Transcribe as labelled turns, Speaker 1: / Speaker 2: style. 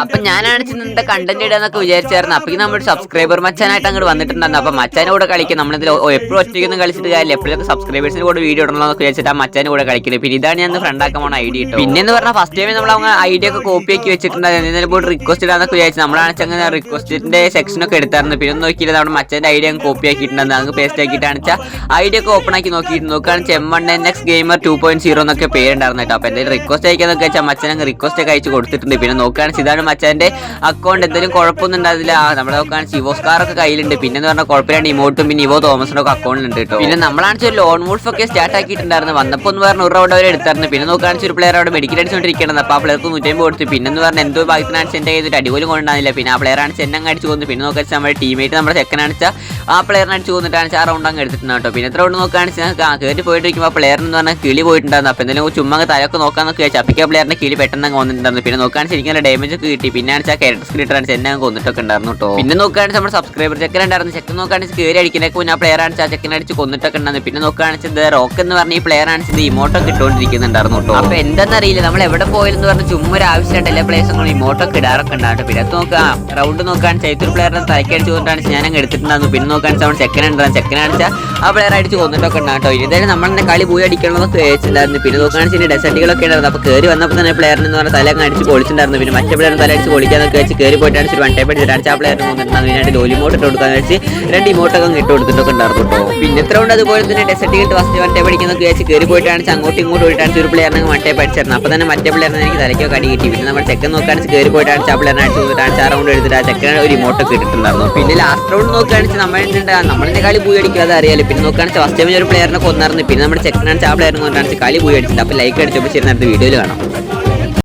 Speaker 1: അപ്പൊ ഞാനാണ് ഇന്നത്തെ കണ്ടന്റ് ഇടാന്നൊക്കെ വിചാരിച്ചായിരുന്നു. അപ്പൊ നമ്മുടെ സബ്സ്ക്രൈബർ മച്ചാനായിട്ട് അങ്ങോട്ട് വന്നിട്ടുണ്ടായിരുന്നു. അപ്പൊ മച്ചാനെ കൂടെ കളിക്കും. നമ്മളിതിൽ എപ്പോഴും ഒറ്റയ്ക്കൊന്നും കളിച്ചിട്ട് കാര്യമില്ല. എപ്പോഴൊക്കെ സബ്സ്ക്രൈബേഴ്സിന് കൂടെ വീഡിയോ ഇടണമെന്നൊക്കെ വിചാരിച്ചിട്ട് ആ മച്ചാനെ കൂടെ കളിക്കുന്നത്. പിന്നെ ഇതാണ് ഞാൻ ഫ്രണ്ട് ആക്കാൻ പോണ ഐഡിയ ഇട്ടു. പിന്നെ എന്ന് പറഞ്ഞാൽ ഫസ്റ്റ് ടൈം നമ്മൾ അങ്ങനെ ഐഡിയ ഒക്കെ കോപ്പി ആക്കി വെച്ചിട്ടുണ്ടായിരുന്നു. എന്തെങ്കിലും പോയിട്ട് റിക്വസ്റ്റ് ഇടാന്നൊക്കെ വിചാരിച്ചു. നമ്മളാണ് അങ്ങനെ റിക്വസ്റ്റിന്റെ സെക്ഷനൊക്കെ എടുത്തായിരുന്നു. പിന്നെ നോക്കിയില്ല നമ്മുടെ മച്ചാന്റെ ഐഡിയ കോപ്പി ആക്കിയിട്ടുണ്ടായിരുന്നു. അങ്ങ് പേസ്റ്റ് ആക്കിയിട്ടാണ് ഐഡിയ ഒക്കെ ഓപ്പൺ ആക്കി നോക്കിയിട്ട് നോക്കുകയാണെങ്കിൽ M1NX Gamer 2.0 എന്നൊക്കെ പേരുണ്ടായിരുന്നു കേട്ടോ. അപ്പൊ എന്തെങ്കിലും റിക്വസ്റ്റ് അയക്കാന്നൊക്കെ വെച്ചാൽ മച്ചാൻ അങ്ങ് റിക്വസ്റ്റ് ഒക്കെ അയച്ചു കൊടുത്തിട്ടുണ്ട്. പിന്നെ നോക്കുകയാണെങ്കിൽ ഇതാണ് മച്ചാന്റെ അക്കൗണ്ട്. എന്തെങ്കിലും കുഴപ്പമൊന്നും ഉണ്ടാവില്ല. നമ്മളെ നോക്കുകയാണെങ്കിൽ ഇവോസ്കാർ ഒക്കെ കയ്യിലുണ്ട്. പിന്നെ എന്ന് പറഞ്ഞാൽ കുഴപ്പമില്ലാണ്ട് ഇമോട്ടും പിന്നെ ഇവോ തോമസിന്റെ ഒക്കെ അക്കൗണ്ടിലുണ്ട് കേട്ടോ. പിന്നെ നമ്മളാണെന്ന് ലോൺ വോൾഫ് ഒക്കെ സ്റ്റാർട്ട് ആക്കിയിട്ടുണ്ടായിരുന്നു. വന്നപ്പോൾ എന്ന് പറഞ്ഞ 100 റൗണ്ട് അവരെ എടുത്തായിരുന്നു. പിന്നെ നോക്കുകയാണെങ്കിൽ ഒരു പ്ലെയർ അവിടെ മെഡിക്കൽ അടിച്ചുകൊണ്ടിരിക്കണം. അപ്പോൾ ആ പ്ലെയർക്ക് 150 കൊടുത്തു. പിന്നെ എന്ന് പറഞ്ഞാൽ എന്തോ ഭാഗ്യത്തിനാണ് എന്റെ കയ്യിൽ അടിപൊളി കൊണ്ടുണ്ടാകുന്നില്ല. പിന്നെ ആ പ്ലെയർ ആണ് ചെന്നങ്ങ് അടിച്ചു പോകുന്നത്. പിന്നെ നോക്കുക നമ്മുടെ ടീമേറ്റ് നമ്മുടെ സെക്കൻഡ് അടിച്ചാൽ ആ പ്ലെയറിനെ അടിച്ചു കൊന്നിട്ടാണ് ആ റൗണ്ട് അങ്ങ് എടുത്തിട്ടുണ്ട് കേട്ടോ. പിന്നെ എത്ര റൗണ്ട് നോക്കുകയാണെങ്കിൽ കയറി പോയിട്ടിരിക്കുമ്പോൾ പ്ലെയർ എന്ന് പറഞ്ഞാൽ കിളി പോയിട്ടുണ്ടായിരുന്നു. അപ്പോൾ എന്തെങ്കിലും ചുമ്മാ തലയൊക്കെ നോക്കാന്നൊക്കെ വെച്ചാൽ അപ്പിക്ക പ്ലെയറിന്റെ കിളി പെട്ടെന്ന് അങ്ങ് വന്നിട്ടുണ്ടായിരുന്നു. പിന്നെ നോക്കുകയാണെങ്കിൽ ശരിക്കും ഡാമേജ് ഒക്കെ കിട്ടി. പിന്നെ ആ ക്യാരക്ടർ സ്ക്രീറ്റാണ് ചെന്നെ അങ്ങ് കൊന്നിട്ടൊക്കെ ഉണ്ടായിരുന്നു കേട്ടോ. പിന്നെ നോക്കുകയാണെങ്കിൽ നമ്മുടെ സബ്സ്ക്രൈബർ ചെക്കൻ ഉണ്ടായിരുന്നു. ചെക്കൻ നോക്കുകയാണെങ്കിൽ കയറി അടിക്കുന്നതൊക്കെ മുന്നേ ആ പ്ലെയർ ആണ് ആ ചെക്കൻ അടിച്ച് കൊന്നിട്ടൊക്കെ ഉണ്ടായിരുന്നു. പിന്നെ നോക്കുകയാണെങ്കിൽ റോക്ക് എന്ന് പറഞ്ഞ ഈ പ്ലെയർ ആണ് ഇമോട്ടൊക്കെ ഇട്ടുകൊണ്ടിരിക്കുന്നുണ്ടായിരുന്നു കേട്ടോ. അപ്പോൾ എന്താണെന്നറിയില്ല നമ്മൾ എവിടെ പോയെന്ന് പറഞ്ഞ് ചുമ്മാ ഒരു ആവശ്യമായിട്ട് എല്ലാ പ്ലേസും ഇമോട്ടൊക്കെ ഇടാറൊക്കെ ഉണ്ടാവും. പിന്നെ നോക്കാം റൗണ്ട് നോക്കുകയാണ് ചൈത്തൂർ പ്ലെയറിനെ തലക്കടിച്ച് കൊണ്ടാണ് ഞാൻ അങ്ങ് എടുത്തിട്ടുണ്ടായിരുന്നു. പിന്നെ നോക്കുകയാണെങ്കിൽ നമ്മുടെ ചെക്കൻ ഉണ്ടായിരുന്നു. ചെക്കൻ അടിച്ചാൽ ആ പ്ലെയർ അടിച്ച് കൊന്നിട്ടൊക്കെ ഉണ്ടാവും കേട്ടോ. ഇതായാലും നമ്മളെ കളി പോയി അടിക്കണമെന്നൊക്കെ വെച്ചിട്ടുണ്ടായിരുന്നു. പിന്നെ നോക്കുകയാണെങ്കിൽ ഡെസർട്ടുകളൊക്കെ ഉണ്ടായിരുന്നു. അപ്പോൾ കയറി വന്നപ്പോൾ തന്നെ പ്ലെയറിന് പറഞ്ഞാൽ തല അങ്ങ് അടിച്ച് പൊളിച്ചിട്ടുണ്ടായിരുന്നു. പിന്നെ മറ്റേ പ്ലെയറിന് തല അടിച്ച് പൊളിക്കാന്നൊക്കെ വെച്ച് കയറി പോയിട്ടാണ് ഒരു 1 ടൈപ്പ് അടിച്ചിട്ട് ആ പ്ലെയറിന് കൊന്നിട്ടുണ്ടായിരുന്നു. ഇതിനായിട്ട് ലോലി ഇമോട്ട് ഇട്ട് കൊടുക്കാന്ന് വെച്ച് 2 ഇമോട്ടൊക്കെ ഇട്ട് കൊടുത്തിട്ടൊക്കെ ഉണ്ടായിരുന്നു കേട്ടോ. പിന്നെ എത്ര കൊണ്ട് അതുപോലെ തന്നെ ഡെസർട്ടുകൾ ഫസ്റ്റ് 1 ടൈപ്പ് അടിക്കുന്നൊക്കെ വെച്ച് കയറി പോയിട്ടാണ് അങ്ങോട്ടും ഇങ്ങോട്ടും പോയിട്ടാണ് ഒരു പ്ലെയറിനെ 1 ടൈപ്പ് അടിച്ചിരുന്നു. അപ്പോൾ തന്നെ മറ്റേ പ്ലെയറിനെ എനിക്ക് തലയ്ക്കൊക്കെ അടി കിട്ടി. പിന്നെ നമ്മുടെ ചെക്കൻ നോക്കുകയാണെങ്കിൽ കയറി പോയിട്ടാണ് ആ പ്ലെയറിനെ അടിച്ച് കൊടുത്തിട്ടാണ് ആ റൗണ്ട് എടുത്തിട്ട് ആ ചെക്കൻ ഒരു ഇമോട്ടൊക്കെ ഇട്ടിട്ടുണ്ടായിരുന്നു. പിന്നെ ലാസ്റ്റ് റൗണ്ട് നോക്കുകയാണെങ്കിൽ നമ്മളിന്റെ കളി പോയി അടിക്കാതെ അറിയാലോ. പിന്നെ നോക്കുകയാണെങ്കിൽ ഫസ്റ്റ് ടൈം ഒരു പ്ലെയറിനെ കൊന്നായിരുന്നു. പിന്നെ നമ്മുടെ ചെക്കനാണ് ആ പ്ലെയറിനെ കൊണ്ടാണ് കളി പോയി അടിച്ചിട്ട്. അപ്പോൾ ലൈക്ക് അടിച്ചപ്പോൾ ശരി നേരത്തെ വീഡിയോയിൽ കാണാം.